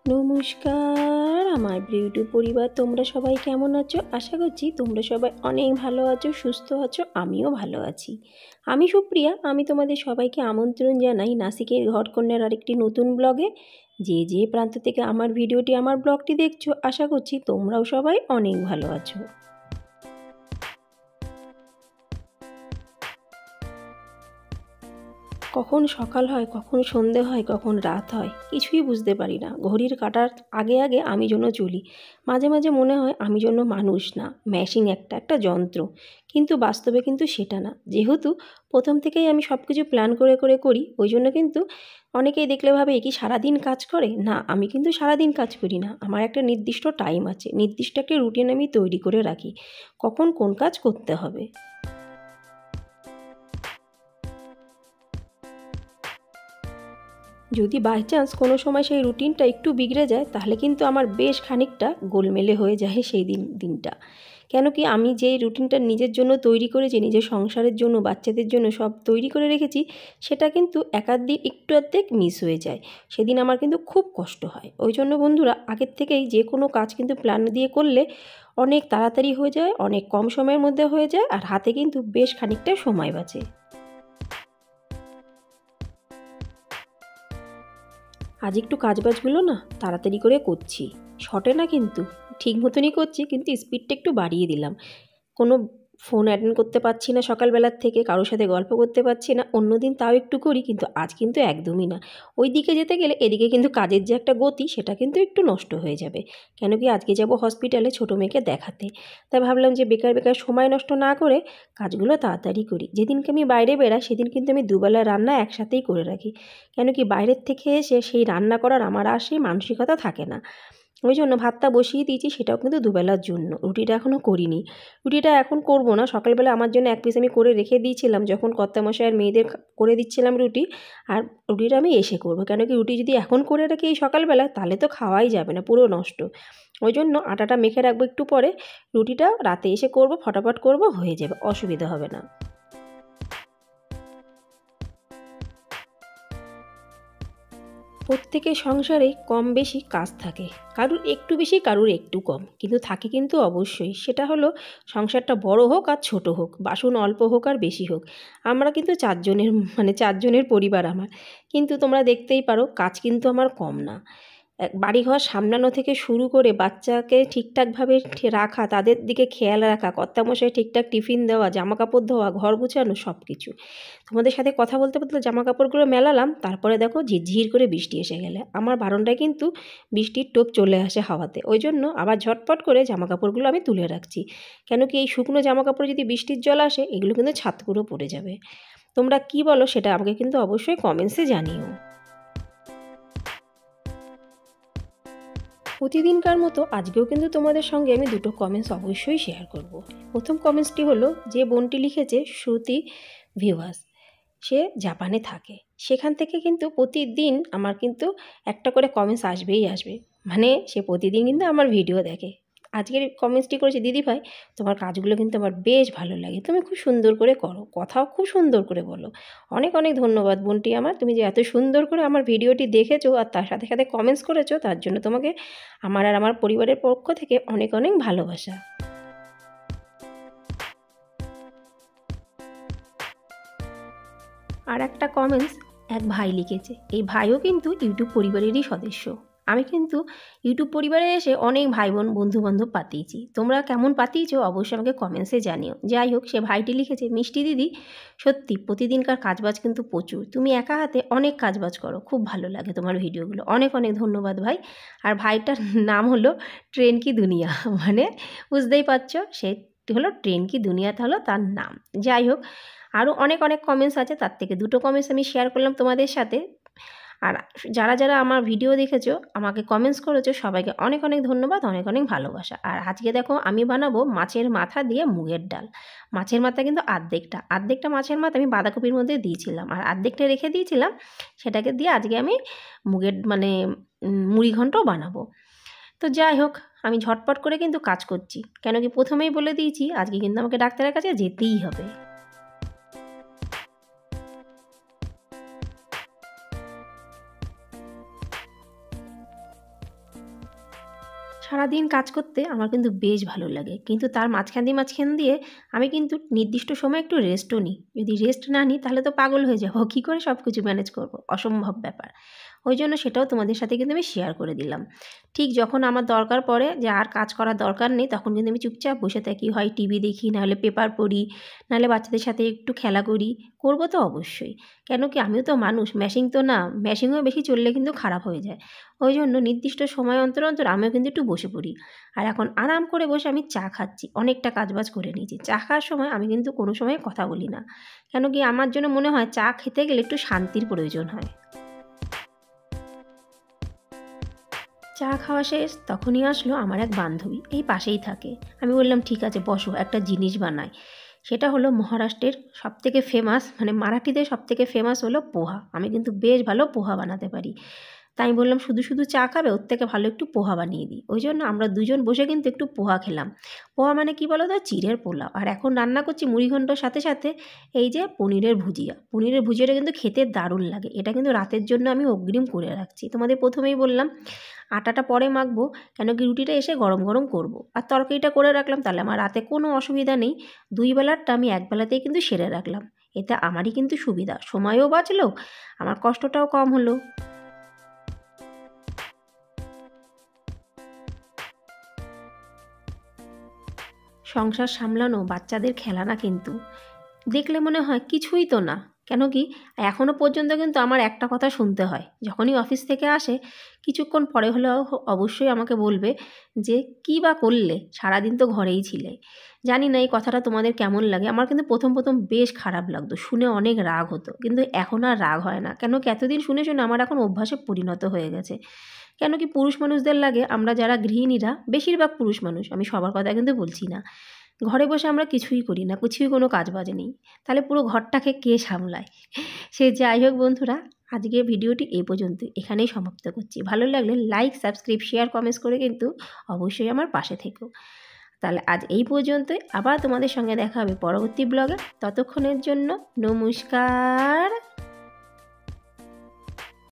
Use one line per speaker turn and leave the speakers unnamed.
নমস্কার আমার ইউটিউব পরিবার, তোমরা সবাই কেমন আছো? আশা করছি তোমরা সবাই অনেক ভালো আছো, সুস্থ আছো। আমিও ভালো আছি। আমি সুপ্রিয়া। আমি তোমাদের সবাইকে আমন্ত্রণ জানাই নাসিকের ঘরকন্যার আরেকটি নতুন ব্লগে। যে যে প্রান্ত থেকে আমার ভিডিওটি, আমার ব্লগটি দেখছো, আশা করছি তোমরাও সবাই অনেক ভালো আছো। কখন সকাল হয়, কখন সন্ধে হয়, কখন রাত হয়, কিছুই বুঝতে পারি না। ঘড়ির কাঁটার আগে আগে আমি যেন চলি। মাঝে মাঝে মনে হয় আমি যেন মানুষ না, মেশিন, একটা যন্ত্র। কিন্তু বাস্তবে কিন্তু সেটা না। যেহেতু প্রথম থেকেই আমি সব কিছু প্ল্যান করে করে করি, ওই জন্য কিন্তু অনেকেই দেখলে ভাবে কি সারাদিন কাজ করে। না, আমি কিন্তু সারাদিন কাজ করি না। আমার একটা নির্দিষ্ট টাইম আছে, নির্দিষ্ট একটা রুটিন আমি তৈরি করে রাখি, কখন কোন কাজ করতে হবে। যদি বাই চান্স কোনো সময় সেই রুটিনটা একটু বিগড়ে যায়, তাহলে কিন্তু আমার বেশ খানিকটা গোলমেলে হয়ে যায় সেই দিনটা। কেন কি, আমি যেই রুটিনটা নিজের জন্য তৈরি করেছি, নিজের সংসারের জন্য, বাচ্চাদের জন্য সব তৈরি করে রেখেছি, সেটা কিন্তু একাধিক একটু আধেক মিস হয়ে যায়। সেদিন আমার কিন্তু খুব কষ্ট হয়। ওই জন্য বন্ধুরা, আগের থেকেই যে কোনো কাজ কিন্তু প্ল্যান দিয়ে করলে অনেক তাড়াতাড়ি হয়ে যায়, অনেক কম সময়ের মধ্যে হয়ে যায়, আর হাতে কিন্তু বেশ খানিকটা সময় বাঁচে। আজ একটু কাজবাজগুলো না তাড়াতাড়ি করে করছি, শর্টে না কিন্তু, ঠিক মতনই করছি, কিন্তু স্পিডটা একটু বাড়িয়ে দিলাম। কোনো ফোন অ্যাটেন্ড করতে পারছি না সকালবেলার থেকে, কারোর সাথে গল্প করতে পারছি না। অন্য দিন তাও একটু করি, কিন্তু আজ কিন্তু একদমই না। ওই দিকে যেতে গেলে এদিকে কিন্তু কাজের যে একটা গতি, সেটা কিন্তু একটু নষ্ট হয়ে যাবে। কেন কি, আজকে যাব হসপিটালে ছোটো মেয়েকে দেখাতে। তাই ভাবলাম যে বেকার বেকার সময় নষ্ট না করে কাজগুলো তাড়াতাড়ি করি। যেদিনকে আমি বাইরে বেরাই, সেদিন কিন্তু আমি দুবেলা রান্না একসাথেই করে রাখি। কেন কি, বাইরের থেকে এসে সেই রান্না করার আমার আর সেই মানসিকতা থাকে না। ওই জন্য ভাতটা বসিয়ে দিয়েছি, সেটাও কিন্তু দুবেলার জন্য। রুটিটা এখনও করিনি। রুটিটা এখন করব না, সকালবেলা আমার জন্য এক পিস আমি করে রেখে দিয়েছিলাম, যখন কর্তামশাই আর মেয়েদের করে দিচ্ছিলাম রুটি। আর রুটিটা আমি এসে করব। কেন কি, রুটি যদি এখন করে রাখি এই সকালবেলা, তাহলে তো খাওয়াই যাবে না, পুরো নষ্ট। ওই জন্য আটাটা মেখে রাখবো একটু পরে, রুটিটা রাতে এসে করব, ফটাফট করব, হয়ে যাবে, অসুবিধা হবে না। প্রত্যেকের সংসারেই কম বেশি কাজ থাকে, কারুর একটু বেশি, কারুর একটু কম, কিন্তু থাকে কিন্তু অবশ্যই। সেটা হলো সংসারটা বড় হোক আর ছোট হোক, বাসন অল্প হোক আর বেশি হোক। আমরা কিন্তু চারজনের পরিবার আমার। কিন্তু তোমরা দেখতেই পারো, কাজ কিন্তু আমার কম না। বাড়িঘর সামলানো থেকে শুরু করে বাচ্চাকে ঠিকঠাকভাবে রাখা, তাদের দিকে খেয়াল রাখা, কর্তামশাই ঠিকঠাক টিফিন দেওয়া, জামাকাপড় ধোয়া, ঘর গুছানো, সব কিছু। তোমাদের সাথে কথা বলতে বলতে জামাকাপড়গুলো মেলালাম, তারপরে দেখো ঝিরঝির করে বৃষ্টি এসে গেলে আমার বারান্দায় কিন্তু বৃষ্টির টোপ চলে আসে হাওয়াতে। ওই জন্য আবার ঝটপট করে জামাকাপড়গুলো আমি তুলে রাখছি। কেন কি, এই শুকনো জামাকাপড়ে যদি বৃষ্টির জল আসে, এগুলো কিন্তু ছাতগুলো পড়ে যাবে। তোমরা কি বলো সেটা আমাকে কিন্তু অবশ্যই কমেন্টসে জানিও। প্রতিদিনকার মতো আজকেও কিন্তু তোমাদের সঙ্গে আমি দুটো কমেন্টস অবশ্যই শেয়ার করব। প্রথম কমেন্টসটি হলো, যে বোনটি লিখেছে শ্রুতি ভিউয়ার্স, সে জাপানে থাকে। সেখান থেকে কিন্তু প্রতিদিন আমার কিন্তু একটা করে কমেন্টস আসবেই আসবে। মানে সে প্রতিদিন কিন্তু আমার ভিডিও দেখে। আজকের কমেন্টসটি করেছে, দিদিভাই তোমার কাজগুলো কিন্তু আমার বেশ ভালো লাগে, তুমি খুব সুন্দর করে করো, কথাও খুব সুন্দর করে বলো। অনেক অনেক ধন্যবাদ বোনটি আমার, তুমি যে এত সুন্দর করে আমার ভিডিওটি দেখেছো আর তার সাথে সাথে কমেন্টস করেছো, তার জন্য তোমাকে আমার আর আমার পরিবারের পক্ষ থেকে অনেক অনেক ভালোবাসা। আর একটা কমেন্টস এক ভাই লিখেছে। এই ভাইও কিন্তু ইউটিউব পরিবারেরই সদস্য। আমি কিন্তু ইউটিউব পরিবারে এসে অনেক ভাই বোন বন্ধুবান্ধব পাতিয়েছি। তোমরা কেমন পাতিয়েছো অবশ্যই আমাকে কমেন্টসে জানিও। যাই হোক, সে ভাইটি লিখেছে, মিষ্টি দিদি সত্যি প্রতিদিনকার কাজবাজ কিন্তু প্রচুর, তুমি একা হাতে অনেক কাজবাজ করো, খুব ভালো লাগে তোমার ভিডিওগুলো। অনেক অনেক ধন্যবাদ ভাই। আর ভাইটার নাম হলো ট্রেন কি দুনিয়া, মানে বুঝতেই পারছো, সে হলো ট্রেন কি দুনিয়াতে হলো তার নাম। যাই হোক, আরও অনেক অনেক কমেন্টস আছে, তার থেকে দুটো কমেন্টস আমি শেয়ার করলাম তোমাদের সাথে। আর যারা যারা আমার ভিডিও দেখেছো, আমাকে কমেন্টস করেছো, সবাইকে অনেক অনেক ধন্যবাদ, অনেক অনেক ভালোবাসা। আর আজকে দেখো আমি বানাবো মাছের মাথা দিয়ে মুগের ডাল। মাছের মাথা কিন্তু আর্ধেকটা মাছের মাথা আমি বাঁধাকপির মধ্যে দিয়েছিলাম, আর আর্ধেকটা রেখে দিয়েছিলাম, সেটাকে দিয়ে আজকে আমি মুগের মুড়ি ঘন্টও বানাবো। তো যাই হোক, আমি ঝটপট করে কিন্তু কাজ করছি। কেন কি, প্রথমেই বলে দিয়েছি আজকে কিন্তু আমাকে ডাক্তারের কাছে যেতেই হবে। সারাদিন কাজ করতে আমার কিন্তু বেশ ভালো লাগে, কিন্তু তার মাঝখান দিয়ে আমি কিন্তু নির্দিষ্ট সময় একটু রেস্টও নিই। যদি রেস্ট না নিই তাহলে তো পাগল হয়ে যাবো, কী করে সব কিছু ম্যানেজ করব, অসম্ভব ব্যাপার। ওই জন্য সেটাও তোমাদের সাথে কিন্তু আমি শেয়ার করে দিলাম। ঠিক যখন আমার দরকার পড়ে যে আর কাজ করার দরকার নেই, তখন কিন্তু আমি চুপচাপ বসে থাকি, হয় টিভি দেখি, নাহলে পেপার পড়ি, নাহলে বাচ্চাদের সাথে একটু খেলা করি। করবো তো অবশ্যই, কেন কি আমিও তো মানুষ, মেশিন তো না। মেশিনও বেশি চললে কিন্তু খারাপ হয়ে যায়। ওই জন্য নির্দিষ্ট সময় অন্তর অন্তর আমিও কিন্তু একটু বসে পড়ি। আর এখন আরাম করে বসে আমি চা খাচ্ছি, অনেকটা কাজবাজ করে নিয়েছি। চা খাওয়ার সময় আমি কিন্তু কোনো সময় কথা বলি না, কেন কি আমার জন্য মনে হয় চা খেতে গেলে একটু শান্তির প্রয়োজন হয়। চা খাওয়া শেষ, তখনই আসলো আমার এক বান্ধবী, এই পাশেই থাকে। আমি বললাম ঠিক আছে বসো, একটা জিনিস বানাই। সেটা হলো মহারাষ্ট্রের সবথেকে ফেমাস, মানে মারাঠিদের সবথেকে ফেমাস হলো পোহা। আমি কিন্তু বেশ ভালো পোহা বানাতে পারি। তাই আমি বললাম শুধু শুধু চা খাবে, ওর থেকে ভালো একটু পোহা বানিয়ে দিই। ওই জন্য আমরা দুজন বসে কিন্তু একটু পোহা খেলাম। পোহা মানে কী বলো তো, চিড়ের পোলাও। আর এখন রান্না করছি মুড়িঘণ্টর সাথে সাথে এই যে পনিরের ভুজিয়া। পনিরের ভুজিয়াটা কিন্তু খেতে দারুণ লাগে। এটা কিন্তু রাতের জন্য আমি অগ্রিম করে রাখছি। তোমাদের প্রথমেই বললাম আটাটা পরে মাখবো, কেন কি রুটিটা এসে গরম গরম করব। আর তরকারিটা করে রাখলাম, তাহলে আমার রাতে কোনো অসুবিধা নেই। দুই বেলারটা আমি এক বেলাতেই কিন্তু সেরে রাখলাম। এতে আমারই কিন্তু সুবিধা, সময়ও বাঁচলো, আমার কষ্টটাও কম হলো। সংসার সামলানো বাচ্চাদের খেলা না কিন্তু, দেখলে মনে হয় কিছুই তো না। কেন কি এখনও পর্যন্ত কিন্তু আমার একটা কথা শুনতে হয়, যখনই অফিস থেকে আসে কিছুক্ষণ পরে হলেও অবশ্যই আমাকে বলবে যে কী বা করলে, সারাদিন তো ঘরেই ছিলে। জানি না এই কথাটা তোমাদের কেমন লাগে। আমার কিন্তু প্রথম প্রথম বেশ খারাপ লাগতো, শুনে অনেক রাগ হতো, কিন্তু এখন আর রাগ হয় না। কেন কি এতদিন শুনে শুনে আমার এখন অভ্যাসে পরিণত হয়ে গেছে। কেন কি পুরুষ মানুষদের লাগে, আমরা যারা গৃহিণীরা, বেশিরভাগ পুরুষ মানুষ, আমি সবার কথা কিন্তু বলছি না, ঘরে বসে আমরা কিছুই করি না, কিছুই কোনো কাজ বাজ নেই, তাহলে পুরো ঘরটাকে কে সামলায়? সে যাই হোক বন্ধুরা, আজকের ভিডিওটি এই পর্যন্তই, এখানেই সমাপ্ত করছি। ভালো লাগলে লাইক, সাবস্ক্রাইব, শেয়ার, কমেন্টস করে কিন্তু অবশ্যই আমার পাশে থেকো। তাহলে আজ এই পর্যন্তই, আবার তোমাদের সঙ্গে দেখা হবে পরবর্তী ব্লগে। ততক্ষণের জন্য নমস্কার।